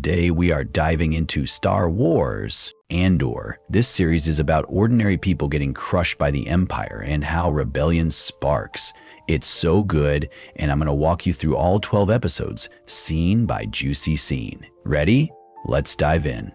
today we are diving into Star Wars Andor. This series is about ordinary people getting crushed by the Empire and how rebellion sparks. It's so good, and I'm going to walk you through all 12 episodes, scene by juicy scene. Ready? Let's dive in.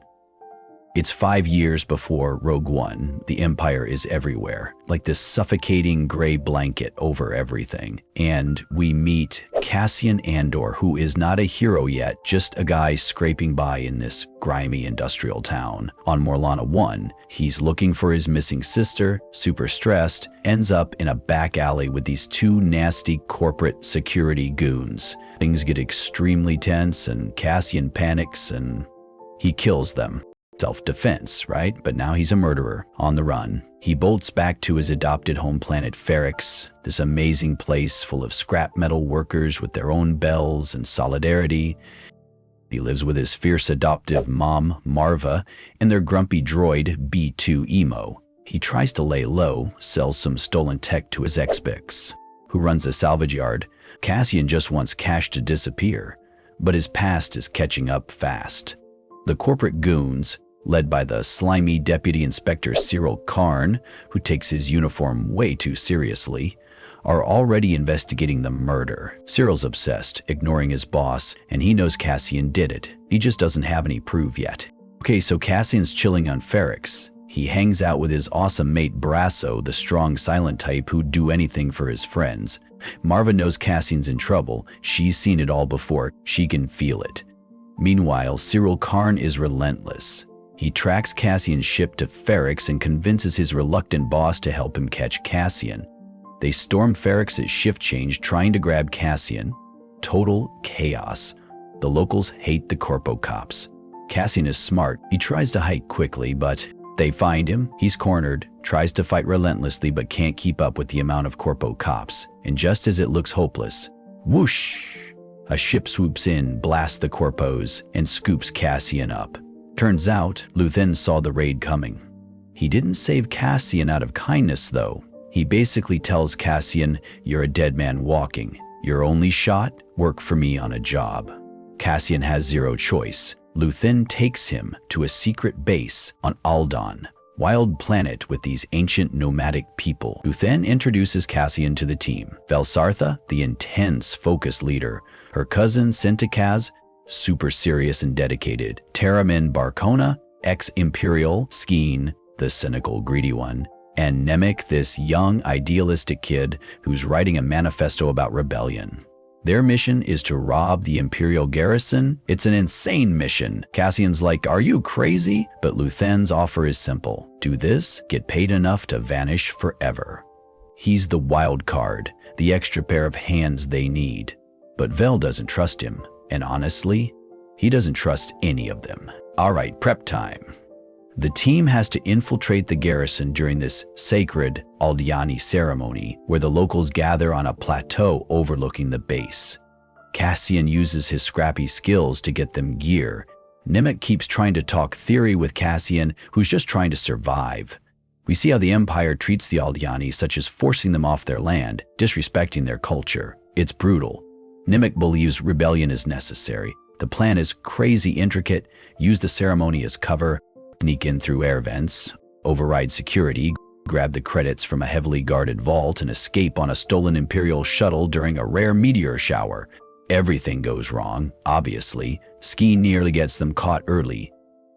It's 5 years before Rogue One. The Empire is everywhere, like this suffocating gray blanket over everything. And we meet Cassian Andor, who is not a hero yet, just a guy scraping by in this grimy industrial town. On Morlana 1, he's looking for his missing sister, super stressed, ends up in a back alley with these two nasty corporate security goons. Things get extremely tense, and Cassian panics, and he kills them. Self-defense, right? But now he's a murderer on the run. He bolts back to his adopted home planet Ferrix, this amazing place full of scrap metal workers with their own bells and solidarity. He lives with his fierce adoptive mom, Marva, and their grumpy droid, B2 Emo. He tries to lay low, sells some stolen tech to his ex-Bix, who runs a salvage yard. Cassian just wants cash to disappear, but his past is catching up fast. The corporate goons, led by the slimy Deputy Inspector Cyril Karn, who takes his uniform way too seriously, are already investigating the murder. Cyril's obsessed, ignoring his boss, and he knows Cassian did it. He just doesn't have any proof yet. Okay, so Cassian's chilling on Ferrix. He hangs out with his awesome mate Brasso, the strong silent type who'd do anything for his friends. Marva knows Cassian's in trouble. She's seen it all before. She can feel it. Meanwhile, Cyril Karn is relentless. He tracks Cassian's ship to Ferrix and convinces his reluctant boss to help him catch Cassian. They storm Ferrix's shift change trying to grab Cassian. Total chaos. The locals hate the Corpo cops. Cassian is smart. He tries to hike quickly, but they find him. He's cornered, tries to fight relentlessly but can't keep up with the amount of Corpo cops. And just as it looks hopeless, whoosh! A ship swoops in, blasts the Corpos, and scoops Cassian up. Turns out, Luthen saw the raid coming. He didn't save Cassian out of kindness, though. He basically tells Cassian, "You're a dead man walking. Your only shot? Work for me on a job." Cassian has zero choice. Luthen takes him to a secret base on Aldhani, wild planet with these ancient nomadic people. Luthen introduces Cassian to the team. Velsartha, the intense, focused leader. Her cousin, Sentikaz, super serious and dedicated. Taramin Barcona, ex-Imperial, Skeen, the cynical, greedy one. And Nemik, this young, idealistic kid who's writing a manifesto about rebellion. Their mission is to rob the Imperial garrison. It's an insane mission. Cassian's like, "Are you crazy?" But Luthen's offer is simple. Do this, get paid enough to vanish forever. He's the wild card, the extra pair of hands they need. But Vel doesn't trust him. And honestly, he doesn't trust any of them. All right, prep time. The team has to infiltrate the garrison during this sacred Aldhani ceremony, where the locals gather on a plateau overlooking the base. Cassian uses his scrappy skills to get them gear. Nemik keeps trying to talk theory with Cassian, who's just trying to survive. We see how the Empire treats the Aldhani, such as forcing them off their land, disrespecting their culture. It's brutal. Nemik believes rebellion is necessary. The plan is crazy intricate. Use the ceremony as cover, sneak in through air vents, override security, grab the credits from a heavily guarded vault, and escape on a stolen Imperial shuttle during a rare meteor shower. Everything goes wrong, obviously. Skeen nearly gets them caught early.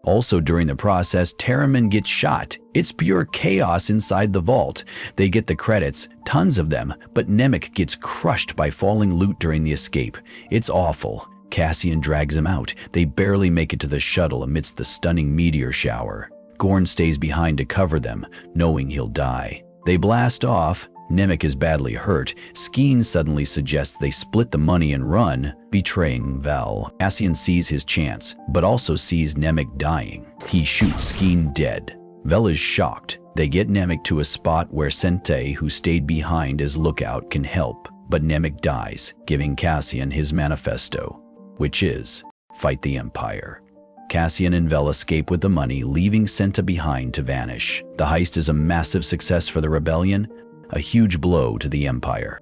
Also during the process, Taramin gets shot. It's pure chaos inside the vault. They get the credits, tons of them, but Nemik gets crushed by falling loot during the escape. It's awful. Cassian drags him out. They barely make it to the shuttle amidst the stunning meteor shower. Gorn stays behind to cover them, knowing he'll die. They blast off. Nemik is badly hurt. Skeen suddenly suggests they split the money and run, betraying Vel. Cassian sees his chance, but also sees Nemik dying. He shoots Skeen dead. Vel is shocked. They get Nemik to a spot where Sente, who stayed behind as lookout, can help. But Nemik dies, giving Cassian his manifesto, which is, fight the Empire. Cassian and Vel escape with the money, leaving Sente behind to vanish. The heist is a massive success for the rebellion, a huge blow to the Empire.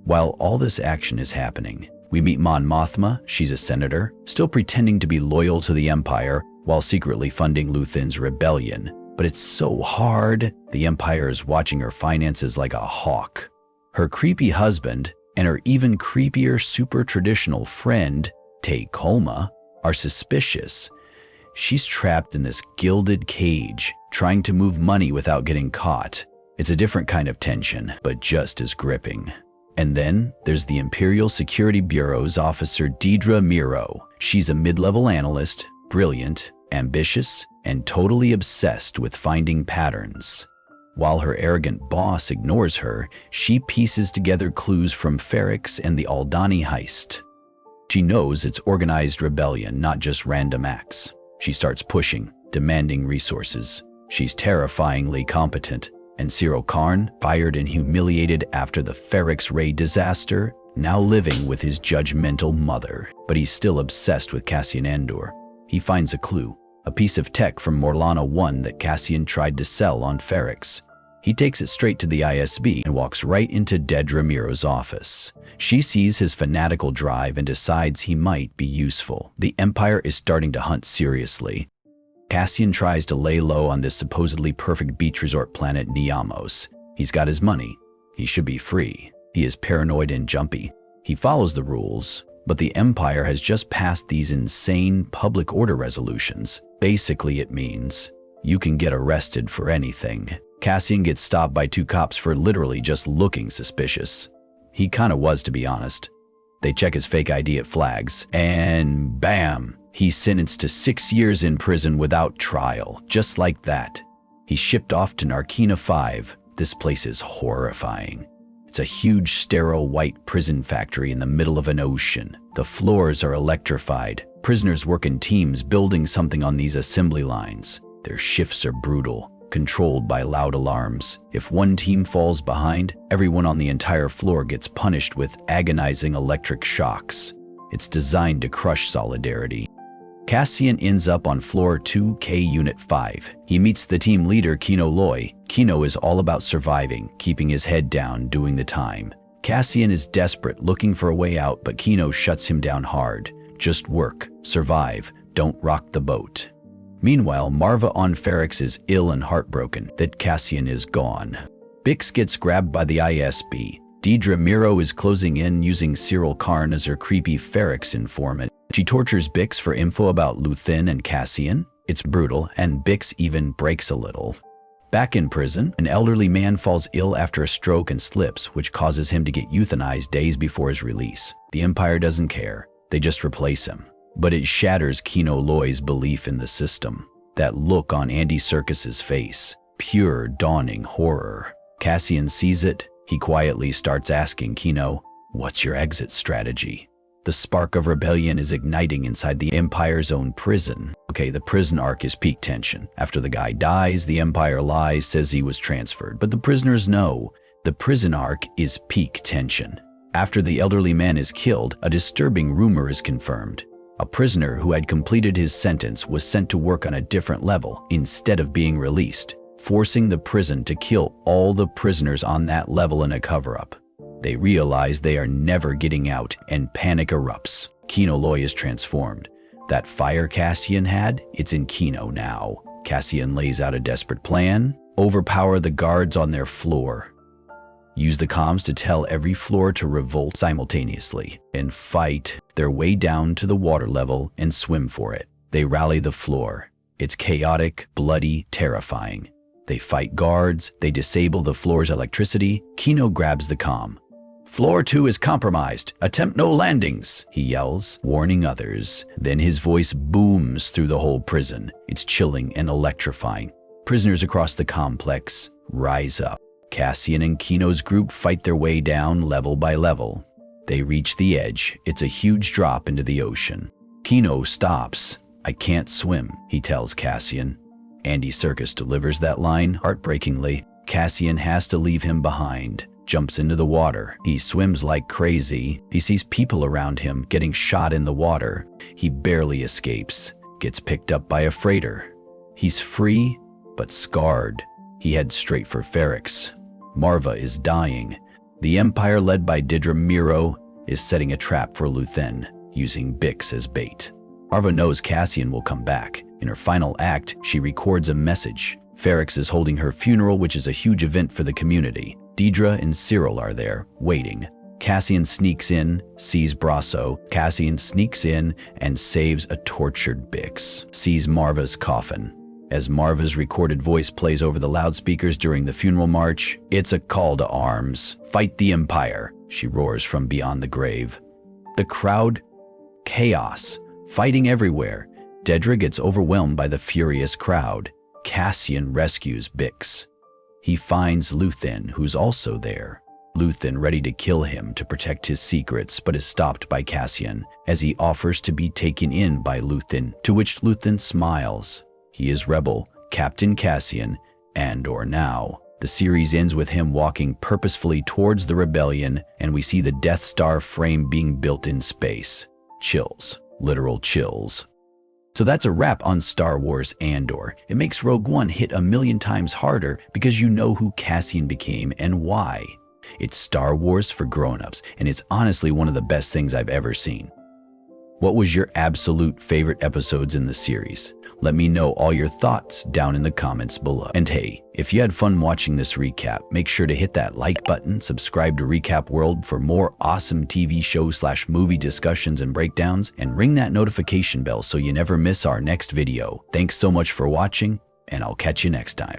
While all this action is happening, We meet Mothma. She's a senator, still pretending to be loyal to the Empire while secretly funding Luthen's rebellion. But it's so hard. The Empire is watching her finances like a hawk. Her creepy husband and her even creepier super traditional friend, Colma, are suspicious. She's trapped in this gilded cage, trying to move money without getting caught. It's a different kind of tension, but just as gripping. And then there's the Imperial Security Bureau's officer Dedra Meero. She's a mid-level analyst, brilliant, ambitious, and totally obsessed with finding patterns. While her arrogant boss ignores her, she pieces together clues from Ferrix and the Aldhani heist. She knows it's organized rebellion, not just random acts. She starts pushing, demanding resources. She's terrifyingly competent. And Cyril Karn, fired and humiliated after the Ferrix raid disaster, now living with his judgmental mother. But he's still obsessed with Cassian Andor. He finds a clue, a piece of tech from Morlana 1 that Cassian tried to sell on Ferrix. He takes it straight to the ISB and walks right into Dedra Meero's office. She sees his fanatical drive and decides he might be useful. The Empire is starting to hunt seriously. Cassian tries to lay low on this supposedly perfect beach resort planet Niamos. He's got his money. He should be free. He is paranoid and jumpy. He follows the rules, but the Empire has just passed these insane public order resolutions. Basically, it means you can get arrested for anything. Cassian gets stopped by 2 cops for literally just looking suspicious. He kinda was, to be honest. They check his fake ID at flags, and bam! He's sentenced to 6 years in prison without trial, just like that. He's shipped off to Narkina 5. This place is horrifying. It's a huge, sterile, white prison factory in the middle of an ocean. The floors are electrified. Prisoners work in teams building something on these assembly lines. Their shifts are brutal, controlled by loud alarms. If one team falls behind, everyone on the entire floor gets punished with agonizing electric shocks. It's designed to crush solidarity. Cassian ends up on floor 2K Unit 5. He meets the team leader Kino Loy. Kino is all about surviving, keeping his head down, doing the time. Cassian is desperate, looking for a way out, but Kino shuts him down hard. Just work, survive, don't rock the boat. Meanwhile, Marva on Ferrix is ill and heartbroken that Cassian is gone. Bix gets grabbed by the ISB. Dedra Meero is closing in, using Cyril Karn as her creepy Ferrix informant. She tortures Bix for info about Luthen and Cassian. It's brutal, and Bix even breaks a little. Back in prison, an elderly man falls ill after a stroke and slips, which causes him to get euthanized days before his release. The Empire doesn't care. They just replace him. But it shatters Kino Loy's belief in the system. That look on Andy Serkis's face. Pure, dawning horror. Cassian sees it. He quietly starts asking Kino, "What's your exit strategy?" The spark of rebellion is igniting inside the Empire's own prison. Okay, the prison arc is peak tension. After the guy dies, the Empire lies, says he was transferred. But the prisoners know the prison arc is peak tension. After the elderly man is killed, a disturbing rumor is confirmed. A prisoner who had completed his sentence was sent to work on a different level instead of being released, forcing the prison to kill all the prisoners on that level in a cover-up. They realize they are never getting out, and panic erupts. Kino Loy is transformed. That fire Cassian had, it's in Kino now. Cassian lays out a desperate plan: overpower the guards on their floor. Use the comms to tell every floor to revolt simultaneously and fight their way down to the water level and swim for it. They rally the floor. It's chaotic, bloody, terrifying. They fight guards, they disable the floor's electricity. Kino grabs the comm. "Floor 2 is compromised. Attempt no landings," he yells, warning others. Then his voice booms through the whole prison. It's chilling and electrifying. Prisoners across the complex rise up. Cassian and Kino's group fight their way down level by level. They reach the edge. It's a huge drop into the ocean. Kino stops. "I can't swim," he tells Cassian. Andy Serkis delivers that line heartbreakingly. Cassian has to leave him behind. Jumps into the water. He swims like crazy. He sees people around him getting shot in the water. He barely escapes. Gets picked up by a freighter. He's free, but scarred. He heads straight for Ferrix. Marva is dying. The Empire, led by Dedra Meero, is setting a trap for Luthen, using Bix as bait. Arva knows Cassian will come back. In her final act, she records a message. Ferrix is holding her funeral, which is a huge event for the community. Deidre and Cyril are there, waiting. Cassian sneaks in, sees Brasso. Cassian sneaks in and saves a tortured Bix. Sees Marva's coffin. As Marva's recorded voice plays over the loudspeakers during the funeral march, it's a call to arms. Fight the Empire, she roars from beyond the grave. The crowd, chaos, fighting everywhere. Dedra gets overwhelmed by the furious crowd. Cassian rescues Bix. He finds Luthen, who's also there. Luthen ready to kill him to protect his secrets, but is stopped by Cassian as he offers to be taken in by Luthen, to which Luthen smiles. He is Rebel, Captain Cassian Andor now. The series ends with him walking purposefully towards the rebellion, and we see the Death Star frame being built in space. Chills, literal chills. So that's a wrap on Star Wars Andor. It makes Rogue One hit 1,000,000 times harder because you know who Cassian became and why. It's Star Wars for grown-ups, and it's honestly one of the best things I've ever seen. What was your absolute favorite episodes in the series? Let me know all your thoughts down in the comments below. And hey, if you had fun watching this recap, make sure to hit that like button, subscribe to Recap World for more awesome TV show/movie discussions and breakdowns, and ring that notification bell so you never miss our next video. Thanks so much for watching, and I'll catch you next time.